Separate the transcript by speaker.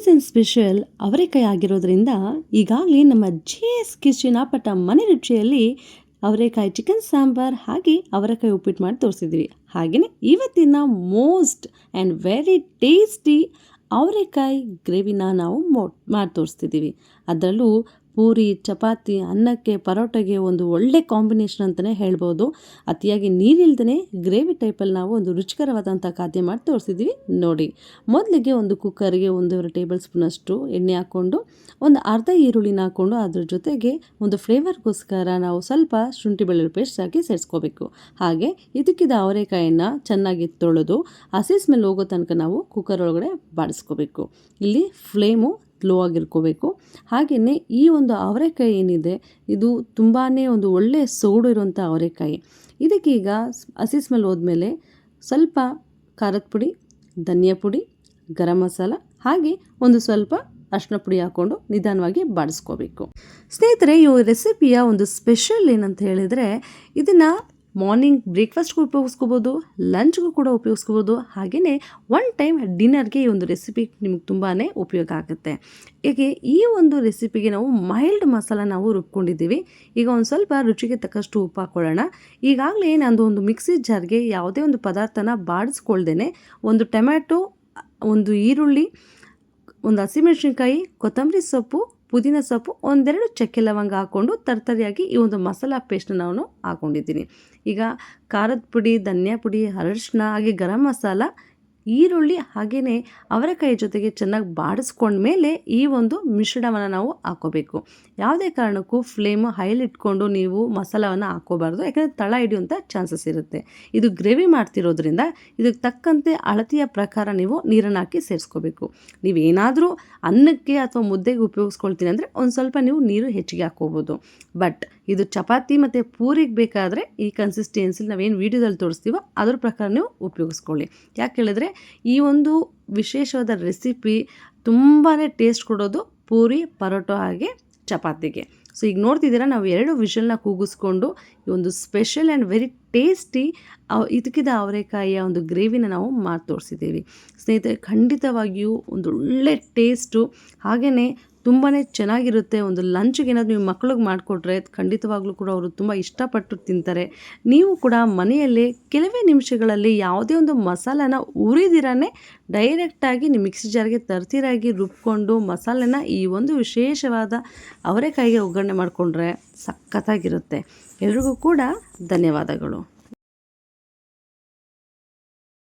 Speaker 1: Season special ಅವರೆಕಾಯಿ ಆಗಿರೋದ್ರಿಂದ ಈಗಾಗಲೇ ನಮ್ಮ ಜೆ.ಎಸ್. ಕಿಚನ್ ಅಪ್ಪಟ ಮನೆ ರುಚಿಯಲ್ಲಿ ಅವರೆಕಾಯಿ ಚಿಕನ್ ಸಾಂಬಾರ್ ಹಾಗೆ ಅವರೆಕಾಯಿ ಉಪ್ಪಿಟ್ಟು ಮಾಡಿ ತೋರಿಸಿದ್ವಿ. ಹಾಗೆಯೇ ಇವತ್ತಿನ ಮೋಸ್ಟ್ ಆ್ಯಂಡ್ ವೆರಿ ಟೇಸ್ಟಿ ಅವರೆಕಾಯಿ ಗ್ರೇವಿನ ನಾವು ಮಾಡಿ ತೋರಿಸ್ತಿದ್ದೀವಿ. ಅದರಲ್ಲೂ ಪೂರಿ, ಚಪಾತಿ, ಅನ್ನಕ್ಕೆ, ಪರೋಟಗೆ ಒಂದು ಒಳ್ಳೆ ಕಾಂಬಿನೇಷನ್ ಅಂತಲೇ ಹೇಳ್ಬೋದು. ಅತಿಯಾಗಿ ನೀರಿಲ್ದೇ ಗ್ರೇವಿ ಟೈಪಲ್ಲಿ ನಾವು ಒಂದು ರುಚಿಕರವಾದಂಥ ಖಾದ್ಯ ಮಾಡಿ ತೋರಿಸಿದ್ವಿ ನೋಡಿ. ಮೊದಲಿಗೆ ಒಂದು ಕುಕ್ಕರ್ಗೆ 1.5 ಟೇಬಲ್ ಸ್ಪೂನಷ್ಟು ಎಣ್ಣೆ ಹಾಕ್ಕೊಂಡು ಒಂದು ಅರ್ಧ ಈರುಳ್ಳಿನ ಹಾಕ್ಕೊಂಡು ಅದ್ರ ಜೊತೆಗೆ ಒಂದು ಫ್ಲೇವರ್ಗೋಸ್ಕರ ನಾವು ಸ್ವಲ್ಪ ಶುಂಠಿ ಬೆಳ್ಳುಳ್ಳಿ ಪೇಸ್ಟ್ ಹಾಕಿ ಸೇರಿಸ್ಕೋಬೇಕು. ಹಾಗೆ ಇದಕ್ಕಿದ ಅವರೆಕಾಯನ್ನು ಚೆನ್ನಾಗಿ ತೊಳೆದು ಹಸಿ ಸ್ಮೆಲ್ ಹೋಗೋ ತನಕ ನಾವು ಕುಕ್ಕರ್ ಒಳಗಡೆ ಬಾಡಿಸ್ಕೋಬೇಕು. ಇಲ್ಲಿ ಫ್ಲೇಮು ಲೋ ಆಗಿರ್ಕೋಬೇಕು. ಹಾಗೆಯೇ ಈ ಒಂದು ಅವರೆಕಾಯಿ ಏನಿದೆ ಇದು ತುಂಬಾ ಒಂದು ಒಳ್ಳೆ ಸೊಗಡು ಇರುವಂಥ ಅವರೆಕಾಯಿ. ಇದಕ್ಕೀಗ ಹಸಿ ಸ್ಮೆಲ್ ಹೋದ್ಮೇಲೆ ಸ್ವಲ್ಪ ಖಾರದ ಪುಡಿ, ಧನಿಯಾ ಪುಡಿ, ಗರಂ ಮಸಾಲ ಹಾಗೆ ಒಂದು ಸ್ವಲ್ಪ ಅರಿಶಿನ ಪುಡಿ ಹಾಕ್ಕೊಂಡು ನಿಧಾನವಾಗಿ ಬಾಡಿಸ್ಕೋಬೇಕು. ಸ್ನೇಹಿತರೆ, ಈ ರೆಸಿಪಿಯ ಒಂದು ಸ್ಪೆಷಲ್ ಏನಂತ ಹೇಳಿದರೆ ಇದನ್ನು ಮಾರ್ನಿಂಗ್ ಬ್ರೇಕ್ಫಾಸ್ಟ್ಗೂ ಉಪಯೋಗಿಸ್ಕೋಬೋದು, ಲಂಚ್ಗೂ ಕೂಡ ಉಪಯೋಗಿಸ್ಕೋಬೋದು. ಹಾಗೆಯೇ ಒನ್ ಟೈಮ್ ಡಿನ್ನರ್ಗೆ ಈ ಒಂದು ರೆಸಿಪಿ ನಿಮಗೆ ತುಂಬಾ ಉಪಯೋಗ ಆಗುತ್ತೆ. ಹೀಗೆ ಈ ಒಂದು ರೆಸಿಪಿಗೆ ನಾವು ಮೈಲ್ಡ್ ಮಸಾಲ ನಾವು ರುಬ್ಕೊಂಡಿದ್ದೀವಿ. ಈಗ ಒಂದು ಸ್ವಲ್ಪ ರುಚಿಗೆ ತಕ್ಕಷ್ಟು ಉಪ್ಪು ಹಾಕ್ಕೊಳ್ಳೋಣ. ಈಗಾಗಲೇ ನಾನು ಒಂದು ಮಿಕ್ಸಿ ಜಾರ್ಗೆ ಯಾವುದೇ ಒಂದು ಪದಾರ್ಥನ ಬಾಡಿಸ್ಕೊಳ್ದೇ ಒಂದು ಟೊಮ್ಯಾಟೊ, ಒಂದು ಈರುಳ್ಳಿ, ಒಂದು ಹಸಿಮೆಣಸಿನ್ಕಾಯಿ, ಕೊತ್ತಂಬರಿ ಸೊಪ್ಪು, ಪುದೀನ ಸೊಪ್ಪು, ಒಂದೆರಡು ಚಕ್ಕೆ ಲವಂಗ ಹಾಕ್ಕೊಂಡು ತರ್ತರಿಯಾಗಿ ಈ ಒಂದು ಮಸಾಲ ಪೇಸ್ಟ್ನ ನಾನು ಹಾಕ್ಕೊಂಡಿದ್ದೀನಿ. ಈಗ ಖಾರದ ಪುಡಿ, ಧನಿಯಾ ಪುಡಿ, ಅರಿಶಿನ ಹಾಗೆ ಗರಂ ಮಸಾಲ, ಈರುಳ್ಳಿ ಹಾಗೆಯೇ ಅವರೆಕಾಯಿ ಜೊತೆಗೆ ಚೆನ್ನಾಗಿ ಬಾಡಿಸ್ಕೊಂಡ್ಮೇಲೆ ಈ ಒಂದು ಮಿಶ್ರಣವನ್ನು ನಾವು ಹಾಕ್ಕೋಬೇಕು. ಯಾವುದೇ ಕಾರಣಕ್ಕೂ ಫ್ಲೇಮು ಹೈಲಿಟ್ಕೊಂಡು ನೀವು ಮಸಾಲವನ್ನು ಹಾಕ್ಕೋಬಾರ್ದು, ಯಾಕಂದರೆ ತಳ ಹಿಡಿಯುವಂಥ ಚಾನ್ಸಸ್ ಇರುತ್ತೆ. ಇದು ಗ್ರೇವಿ ಮಾಡ್ತಿರೋದ್ರಿಂದ ಇದಕ್ಕೆ ತಕ್ಕಂತೆ ಅಳತೆಯ ಪ್ರಕಾರ ನೀವು ನೀರನ್ನು ಹಾಕಿ ಸೇರಿಸ್ಕೋಬೇಕು. ನೀವೇನಾದರೂ ಅನ್ನಕ್ಕೆ ಅಥವಾ ಮುದ್ದೆಗೆ ಉಪಯೋಗಿಸ್ಕೊಳ್ತೀನಿ ಅಂದರೆ ಒಂದು ಸ್ವಲ್ಪ ನೀವು ನೀರು ಹೆಚ್ಚಿಗೆ ಹಾಕ್ಕೋಬೋದು. ಬಟ್ ಇದು ಚಪಾತಿ ಮತ್ತು ಪೂರಿಗೆ ಬೇಕಾದರೆ ಈ ಕನ್ಸಿಸ್ಟೆನ್ಸಿಲಿ ನಾವೇನು ವೀಡಿಯೋದಲ್ಲಿ ತೋರಿಸ್ತೀವೋ ಅದ್ರ ಪ್ರಕಾರ ನೀವು ಉಪಯೋಗಿಸ್ಕೊಳ್ಳಿ. ಯಾಕೆ ಹೇಳಿದ್ರೆ ಈ ಒಂದು ವಿಶೇಷವಾದ ರೆಸಿಪಿ ತುಂಬಾ ಟೇಸ್ಟ್ ಕೊಡೋದು ಪೂರಿ, ಪರೋಟೋ ಹಾಗೆ ಚಪಾತಿಗೆ. ಸೊ ಈಗ ನೋಡ್ತಿದ್ದೀರಾ, ನಾವು 2 ವಿಷಲ್ನ ಕೂಗಿಸ್ಕೊಂಡು ಈ ಒಂದು ಸ್ಪೆಷಲ್ ಆ್ಯಂಡ್ ವೆರಿ ಟೇಸ್ಟಿ ಇದಕ್ಕಿದ ಅವರೆಕಾಯಿಯ ಒಂದು ಗ್ರೇವಿನ ನಾವು ಮಾಡಿ ತೋರಿಸಿದ್ದೀವಿ. ಸ್ನೇಹಿತರೆ, ಖಂಡಿತವಾಗಿಯೂ ಒಂದು ಒಳ್ಳೆ ಟೇಸ್ಟು ಹಾಗೆಯೇ ತುಂಬಾ ಚೆನ್ನಾಗಿರುತ್ತೆ. ಒಂದು ಲಂಚ್ಗೆ ಏನಾದರೂ ನೀವು ಮಕ್ಳಿಗೆ ಮಾಡಿಕೊಟ್ರೆ ಖಂಡಿತವಾಗ್ಲೂ ಕೂಡ ಅವರು ತುಂಬ ಇಷ್ಟಪಟ್ಟು ತಿಂತಾರೆ. ನೀವು ಕೂಡ ಮನೆಯಲ್ಲೇ ಕೆಲವೇ ನಿಮಿಷಗಳಲ್ಲಿ ಯಾವುದೇ ಒಂದು ಮಸಾಲಾನ ಉರಿದಿರನೇ ಡೈರೆಕ್ಟಾಗಿ ನೀವು ಮಿಕ್ಸಿ ಜಾರ್ಗೆ ತರ್ತೀರಾಗಿ ರುಬ್ಕೊಂಡು ಮಸಾಲೆನ ಈ ಒಂದು ವಿಶೇಷವಾದ ಅವರೆಕಾಯಿಗೆ ಒಗ್ಗರಣೆ ಮಾಡಿಕೊಂಡ್ರೆ ಸಖತ್ತಾಗಿರುತ್ತೆ. ಎಲ್ರಿಗೂ ಕೂಡ ಧನ್ಯವಾದಗಳು.